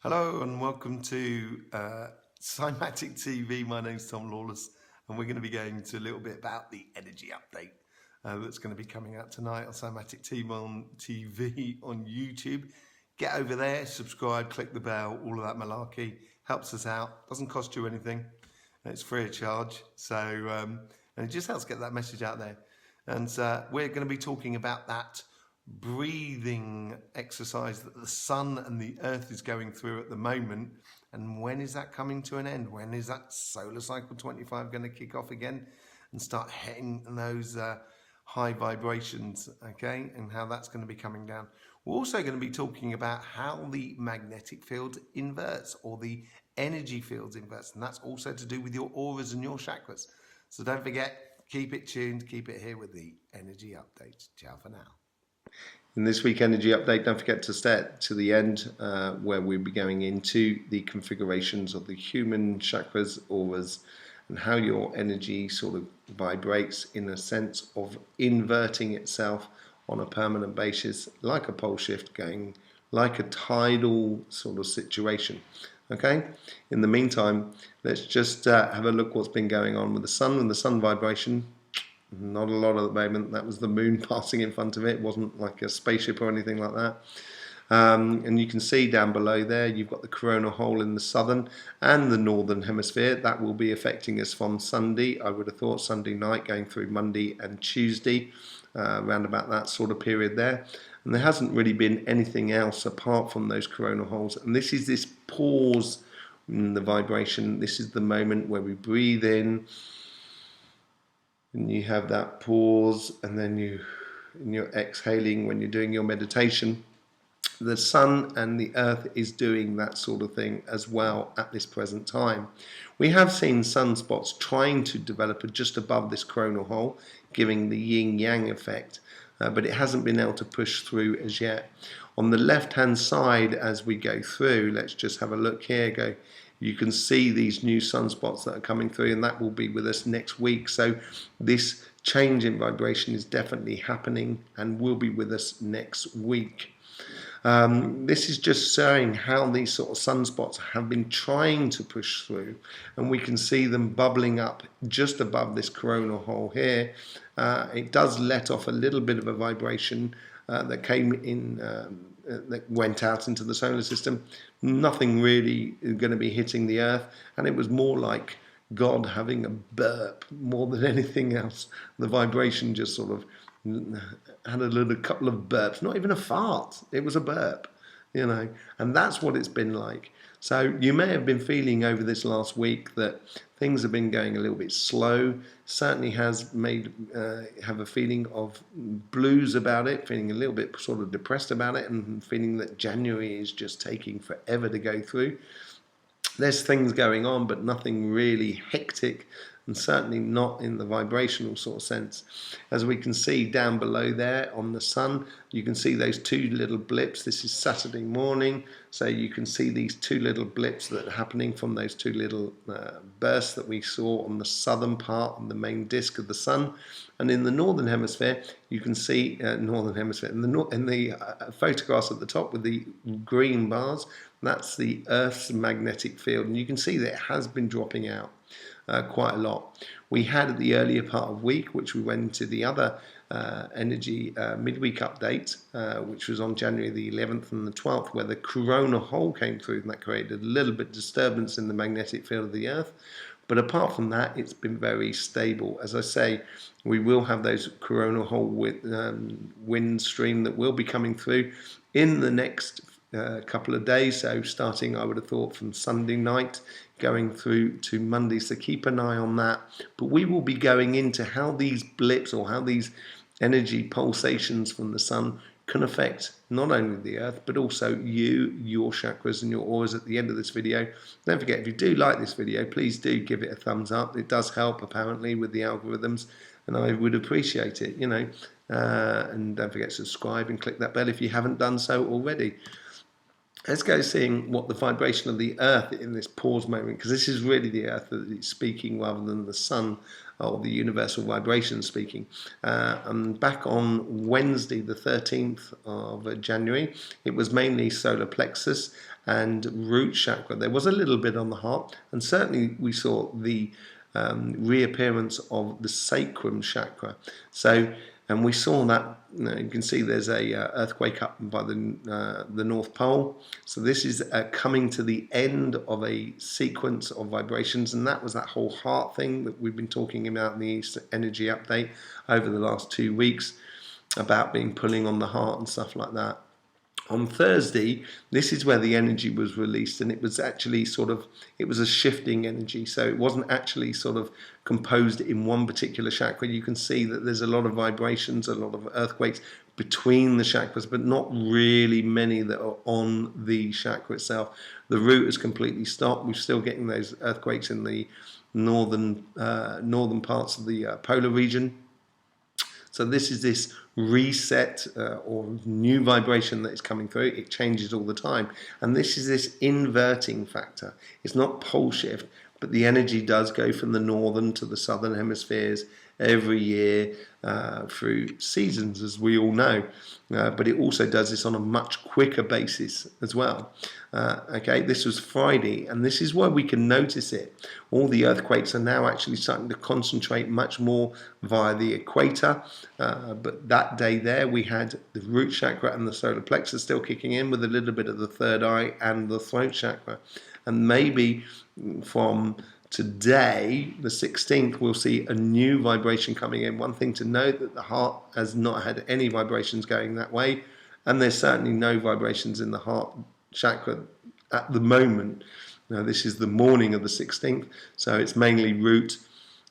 Hello and welcome to Cymatic TV. My name's Tom Lawless, and we're going to be going to a little bit about the energy update that's going to be coming out tonight on Cymatic TV on YouTube. Get over there, subscribe, click the bell, all of that malarkey helps us out. Doesn't cost you anything. It's free of charge. And it just helps get that message out there. And we're going to be talking about that breathing exercise that the sun and the earth is going through at the moment, and when is that coming to an end? When is that solar cycle 25 going to kick off again and start hitting those high vibrations, okay, and how that's going to be coming down. We're also going to be talking about how the magnetic field inverts, or the energy fields inverts, and that's also to do with your auras and your chakras. So don't forget, keep it tuned, keep it here with the energy update. Ciao for now. In this week energy update, don't forget to stay to the end where we'll be going into the configurations of the human chakras, auras, and how your energy sort of vibrates in a sense of inverting itself on a permanent basis, like a pole shift, going like a tidal sort of situation. Okay, in the meantime, let's just have a look what's been going on with the sun and the sun vibration. Not a lot at the moment. That was the moon passing in front of it. It wasn't like a spaceship or anything like that. And you can see down below there, you've got the Coronal Hole in the southern and the northern hemisphere. That will be affecting us from Sunday. I would have thought Sunday night going through Monday and Tuesday, around about that sort of period there. And there hasn't really been anything else apart from those coronal holes. And this is this pause in the vibration. This is the moment where we breathe in, and you have that pause, and then you're exhaling when you're doing your meditation. The sun and the earth is doing that sort of thing as well at this present time. We have seen sunspots trying to develop just above this coronal hole, giving the yin-yang effect, but it hasn't been able to push through as yet. On the left-hand side, as we go through, let's just have a look here. You can see these new sunspots that are coming through, and that will be with us next week. So this change in vibration is definitely happening and will be with us next week. This is just showing how these sort of sunspots have been trying to push through, and we can see them bubbling up just above this coronal hole here. It does let off a little bit of a vibration that came in, that went out into the solar system. Nothing really going to be hitting the earth, and it was more like God having a burp more than anything else. The vibration just sort of had a couple of burps, not even a fart, it was a burp, you know, and that's what it's been like. So you may have been feeling over this last week that things have been going a little bit slow. Certainly has made have a feeling of blues about it, feeling a little bit sort of depressed about it, and feeling that January is just taking forever to go through. There's things going on, but nothing really hectic, and certainly not in the vibrational sort of sense. As we can see down below there on the sun, you can see those two little blips. This is Saturday morning, so you can see these two little blips that are happening from those two little bursts that we saw on the southern part on the main disk of the sun. And in the northern hemisphere, you can see in the photographs at the top with the green bars, that's the Earth's magnetic field, and you can see that it has been dropping out quite a lot. We had at the earlier part of week, which we went into the other energy midweek update, which was on January the 11th and the 12th, where the coronal hole came through, and that created a little bit of disturbance in the magnetic field of the Earth. But apart from that, it's been very stable. As I say, we will have those coronal hole wind stream that will be coming through in the next couple of days. So starting, I would have thought, from Sunday night going through to Monday. So keep an eye on that. But we will be going into how these blips, or how these energy pulsations from the sun, can affect not only the earth, but also you, your chakras and your auras at the end of this video. Don't forget, if you do like this video, please do give it a thumbs up. It does help, apparently, with the algorithms, and I would appreciate it, you know. And don't forget to subscribe and click that bell if you haven't done so already. Let's go seeing what the vibration of the earth in this pause moment, because this is really the earth that is speaking rather than the sun, or the universal vibration speaking. And back on Wednesday, the 13th of January, it was mainly solar plexus and root chakra. There was a little bit on the heart, and certainly we saw the reappearance of the sacrum chakra. So, and we saw that, you can see there's a earthquake up by the North Pole. So this is coming to the end of a sequence of vibrations, and that was that whole heart thing that we've been talking about in the energy update over the last 2 weeks, about being pulling on the heart and stuff like that. On Thursday, this is where the energy was released, and it was actually it was a shifting energy. So it wasn't actually composed in one particular chakra. You can see that there's a lot of vibrations, a lot of earthquakes between the chakras, but not really many that are on the chakra itself. The root is completely stopped. We're still getting those earthquakes in the northern parts of the polar region. So this is this reset or new vibration that is coming through. It changes all the time. And this is this inverting factor. It's not pole shift, but the energy does go from the northern to the southern hemispheres every year through seasons, as we all know. But it also does this on a much quicker basis as well. Okay, this was Friday, and this is where we can notice it. All the earthquakes are now actually starting to concentrate much more via the equator. But that day there, we had the root chakra and the solar plexus still kicking in, with a little bit of the third eye and the throat chakra. And maybe from today, the 16th, we'll see a new vibration coming in. One thing to note, that the heart has not had any vibrations going that way, and there's certainly no vibrations in the heart chakra at the moment. Now, this is the morning of the 16th, so it's mainly root,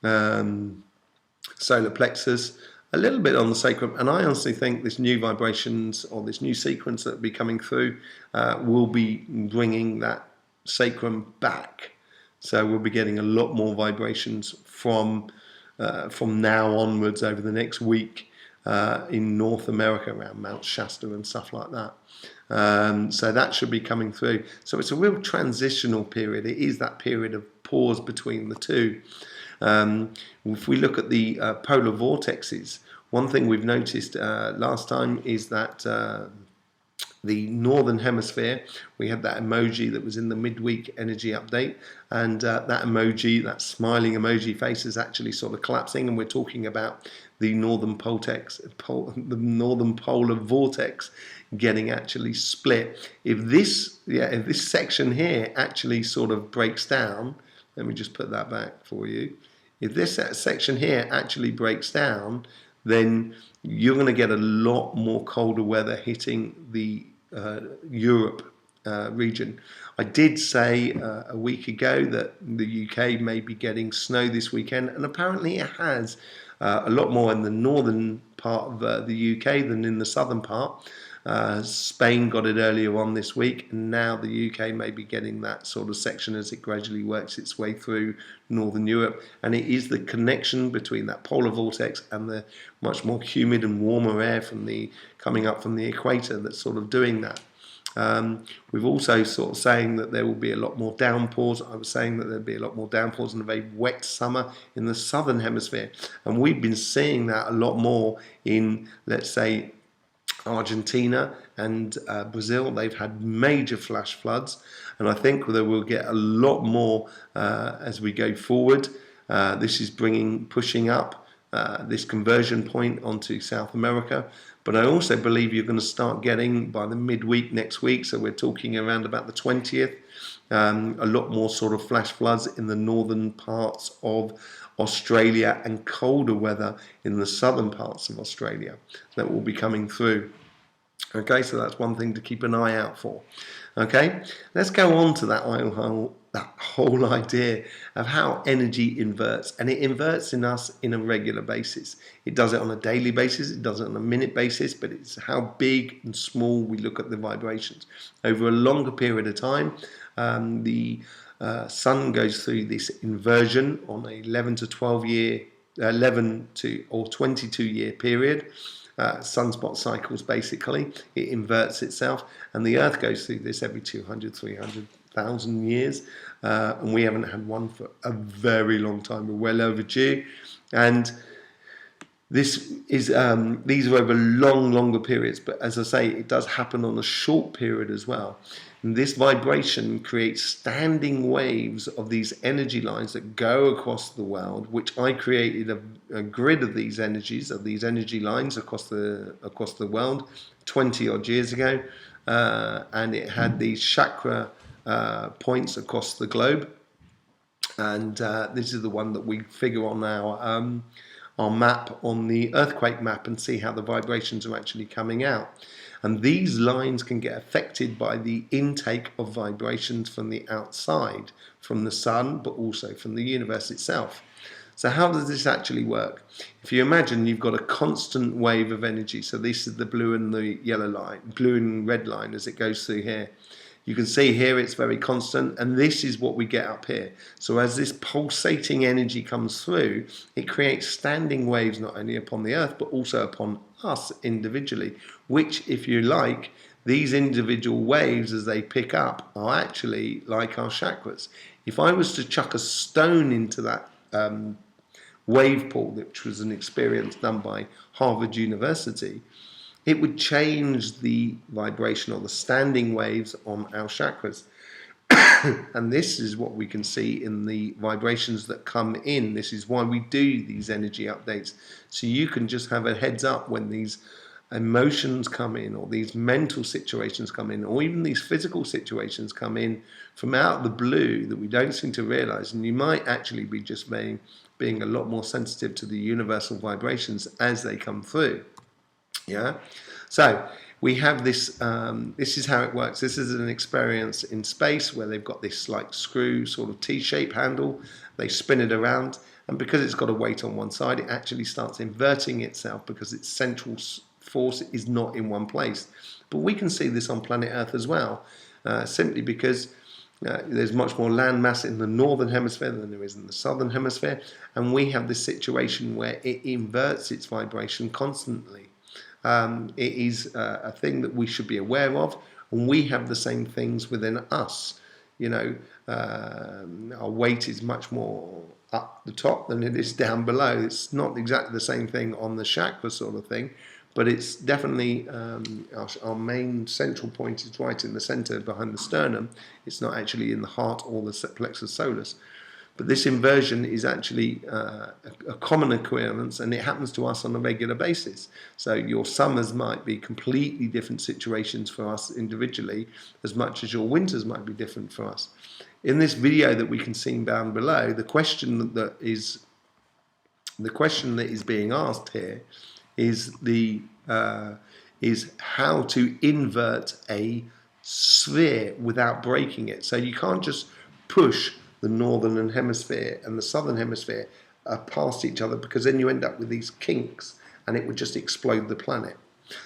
solar plexus, a little bit on the sacrum, and I honestly think this new vibrations, or this new sequence that will be coming through, will be bringing that sacrum back. So we'll be getting a lot more vibrations from now onwards over the next week in North America, around Mount Shasta and stuff like that. So that should be coming through. So it's a real transitional period. It is that period of pause between the two. If we look at the polar vortexes, one thing we've noticed last time is that the northern hemisphere, we had that emoji that was in the midweek energy update, and that emoji, that smiling emoji face, is actually collapsing, and we're talking about the northern polar vortex getting actually split. If this section here actually breaks down, let me just put that back for you. If this section here actually breaks down, then you're going to get a lot more colder weather hitting the Europe region. I did say a week ago that the UK may be getting snow this weekend, and apparently it has a lot more in the northern part of the UK than in the southern part. Spain got it earlier on this week, and now the UK may be getting that section as it gradually works its way through northern Europe. And it is the connection between that polar vortex and the much more humid and warmer air coming up from the equator that's doing that. We've also saying that there will be a lot more downpours. I was saying that there'd be a lot more downpours and a very wet summer in the southern hemisphere, and we've been seeing that a lot more in, let's say, Argentina and Brazil. They've had major flash floods, and I think that we'll get a lot more as we go forward. This is pushing up this conversion point onto South America. But I also believe you're going to start getting, by the midweek next week, so we're talking around about the 20th, a lot more flash floods in the northern parts of Australia, and colder weather in the southern parts of Australia that will be coming through. Okay, so that's one thing to keep an eye out for. Okay, let's go on to that whole idea of how energy inverts, and it inverts in us in a regular basis. It does it on a daily basis, it does it on a minute basis, but it's how big and small we look at the vibrations. Over a longer period of time, the sun goes through this inversion on a 11 to 22 year period. Sunspot cycles, basically. It inverts itself, and the Earth goes through this every 200, 300, 1,000 years, and we haven't had one for a very long time. We're well overdue, and this is these are over longer periods, but as I say, it does happen on a short period as well. And this vibration creates standing waves of these energy lines that go across the world, which I created a grid of these energy lines across the world 20 odd years ago, and it had these chakra points across the globe. And this is the one that we figure on our map, on the earthquake map, and see how the vibrations are actually coming out. And these lines can get affected by the intake of vibrations from the outside, from the sun, but also from the universe itself. So how does this actually work? If you imagine you've got a constant wave of energy, so this is the blue and the yellow line, blue and red line as it goes through here. You can see here it's very constant, and this is what we get up here. So as this pulsating energy comes through, it creates standing waves not only upon the earth, but also upon us individually, which, if you like, these individual waves as they pick up are actually like our chakras. If I was to chuck a stone into that wave pool, which was an experiment done by Harvard University, it would change the vibration or the standing waves on our chakras. And this is what we can see in the vibrations that come in. This is why we do these energy updates. So you can just have a heads up when these emotions come in, or these mental situations come in, or even these physical situations come in from out of the blue that we don't seem to realize. And you might actually be just being a lot more sensitive to the universal vibrations as they come through. Yeah, so we have this. This is how it works. This is an experience in space where they've got this like screw sort of T-shaped handle. They spin it around, and because it's got a weight on one side, it actually starts inverting itself because its central force is not in one place. But we can see this on planet Earth as well, simply because there's much more land mass in the northern hemisphere than there is in the southern hemisphere, and we have this situation where it inverts its vibration constantly. It is a thing that we should be aware of, and we have the same things within us. You know, our weight is much more up the top than it is down below. It's not exactly the same thing on the chakra sort of thing, but it's definitely our main central point is right in the center behind the sternum. It's not actually in the heart or the plexus solis. But this inversion is actually a common occurrence, and it happens to us on a regular basis. So your summers might be completely different situations for us individually, as much as your winters might be different for us. In this video that we can see down below, the question that is being asked here is how to invert a sphere without breaking it. So you can't just push the northern hemisphere and the southern hemisphere past each other, because then you end up with these kinks and it would just explode the planet.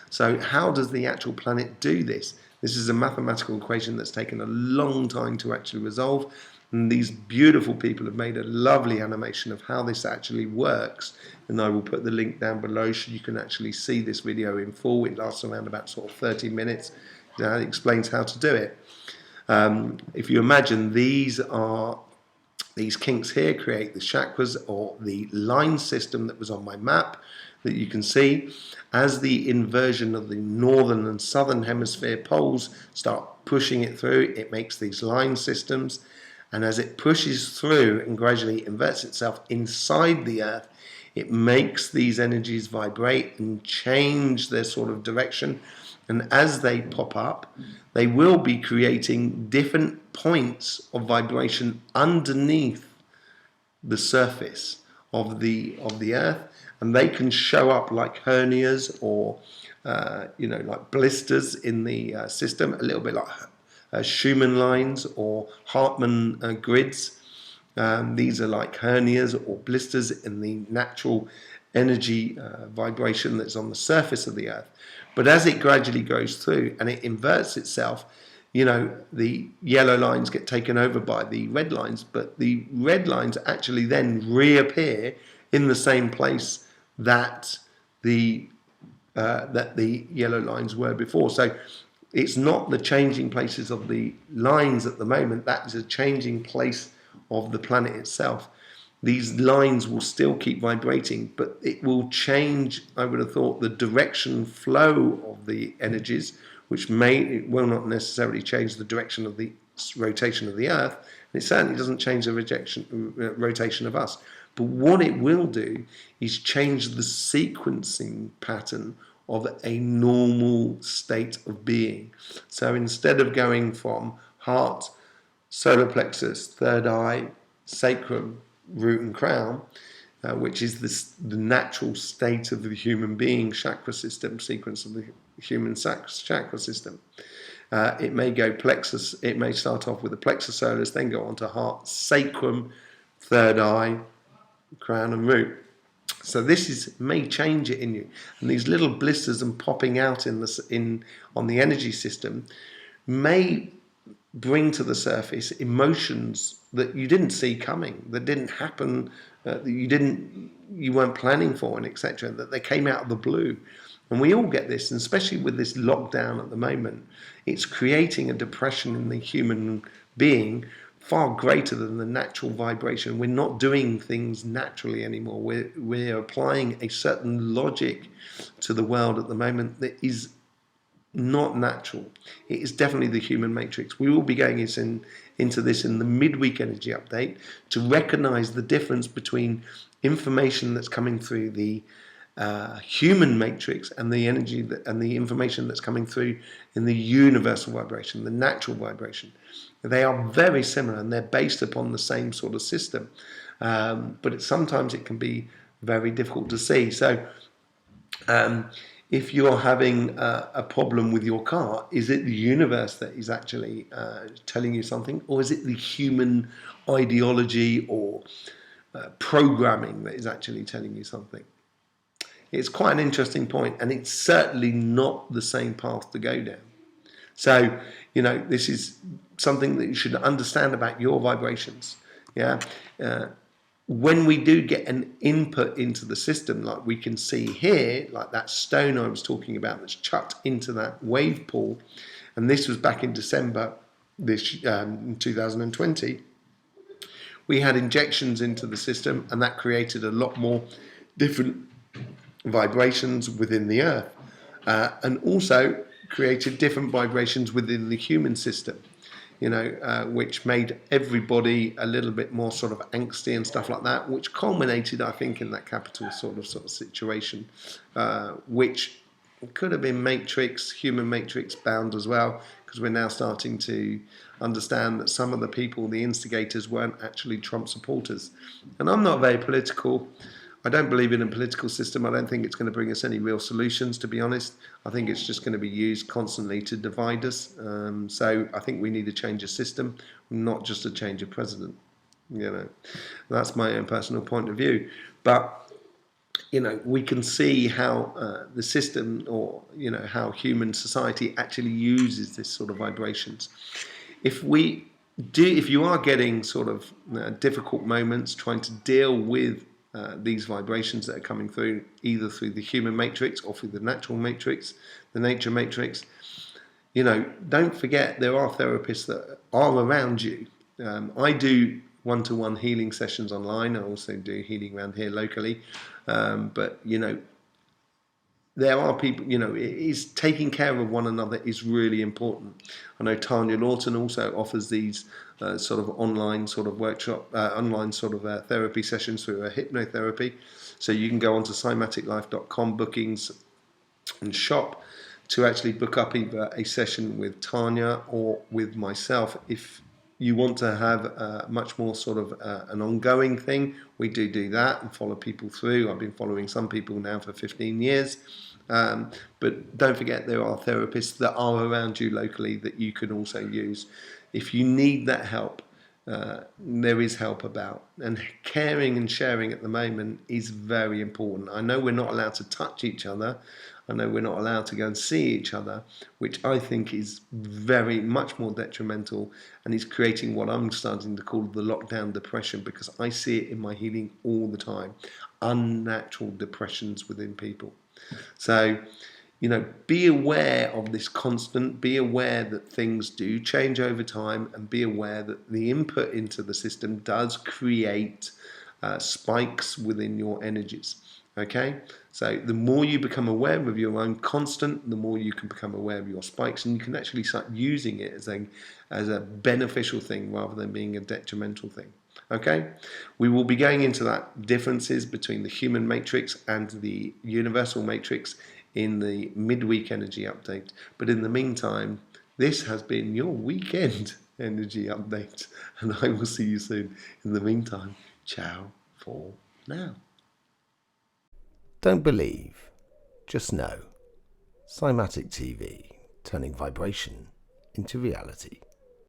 So how does the actual planet do this? This is a mathematical equation that's taken a long time to actually resolve, and these beautiful people have made a lovely animation of how this actually works, and I will put the link down below so you can actually see this video in full. It lasts around about sort of 30 minutes. It explains how to do it. If you imagine, these kinks here create the chakras, or the line system that was on my map that you can see. As the inversion of the northern and southern hemisphere poles start pushing it through, it makes these line systems, and as it pushes through and gradually inverts itself inside the earth, it makes these energies vibrate and change their sort of direction. And as they pop up, they will be creating different points of vibration underneath the surface of the earth, and they can show up like hernias or like blisters in the system, a little bit like Schumann lines or Hartmann grids. These are like hernias or blisters in the natural energy vibration that's on the surface of the earth. But as it gradually goes through and it inverts itself, the yellow lines get taken over by the red lines, but the red lines actually then reappear in the same place that the yellow lines were before. So it's not the changing places of the lines at the moment. That is a changing place of the planet itself. These lines will still keep vibrating, but it will change, I would have thought, the direction flow of the energies, which it will not necessarily change the direction of the rotation of the Earth, and it certainly doesn't change the rotation of us. But what it will do is change the sequencing pattern of a normal state of being. So instead of going from heart, solar plexus, third eye, sacrum, root and crown, which is the natural state of the human being chakra system, sequence of the human chakra system. It may go plexus, it may start off with the plexus solis, then go on to heart, sacrum, third eye, crown and root. So this may change it in you, and these little blisters and popping out on the energy system may bring to the surface emotions that you didn't see coming, that didn't happen, that you weren't planning for, and etc. That they came out of the blue. And we all get this, and especially with this lockdown at the moment, it's creating a depression in the human being far greater than the natural vibration. We're not doing things naturally anymore. We're applying a certain logic to the world at the moment that is not natural. It is definitely the human matrix. We will be going into this in the midweek energy update to recognize the difference between information that's coming through the human matrix and the energy and the information that's coming through in the universal vibration, the natural vibration. They are very similar and they're based upon the same sort of system, but sometimes it can be very difficult to see. So if you're having a problem with your car, is it the universe that is actually telling you something, or is it the human ideology or programming that is actually telling you something? It's quite an interesting point, and it's certainly not the same path to go down. So, this is something that you should understand about your vibrations. Yeah. When we do get an input into the system, like we can see here, like that stone I was talking about that's chucked into that wave pool, and this was back in December this 2020, we had injections into the system, and that created a lot more different vibrations within the earth, and also created different vibrations within the human system, which made everybody a little bit more sort of angsty and stuff like that, which culminated, I think, in that capital sort of situation, which could have been human matrix bound as well, because we're now starting to understand that some of the people, the instigators, weren't actually Trump supporters. And I'm not very political. I don't believe in a political system. I don't think it's going to bring us any real solutions, to be honest. I think it's just going to be used constantly to divide us. So I think we need a change of system, not just a change of president. That's my own personal point of view. But, we can see how the system, or, how human society actually uses this sort of vibrations. If you are getting sort of difficult moments trying to deal with these vibrations that are coming through, either through the human matrix or through the natural matrix, the nature matrix, don't forget there are therapists that are around you. I do one-to-one healing sessions online. I also do healing around here locally. But there are people, taking care of one another is really important. I know Tanya Lawton also offers these sort of online sort of workshop, online sort of therapy sessions through a hypnotherapy. So you can go onto cymaticlife.com bookings and shop to actually book up either a session with Tanya or with myself. If you want to have much more sort of an ongoing thing, we do that and follow people through. I've been following some people now for 15 years. But don't forget there are therapists that are around you locally that you can also use. If you need that help, there is help about. And caring and sharing at the moment is very important. I know we're not allowed to touch each other. I know we're not allowed to go and see each other, which I think is very much more detrimental and is creating what I'm starting to call the lockdown depression, because I see it in my healing all the time. Unnatural depressions within people. So, be aware of this constant, be aware that things do change over time, and be aware that the input into the system does create spikes within your energies. Okay, so the more you become aware of your own constant, the more you can become aware of your spikes, and you can actually start using it as a beneficial thing rather than being a detrimental thing. Okay, we will be going into that differences between the human matrix and the universal matrix in the midweek energy update. But in the meantime, this has been your weekend energy update, and I will see you soon. In the meantime, ciao for now. Don't believe, just know. Cymatic TV, turning vibration into reality.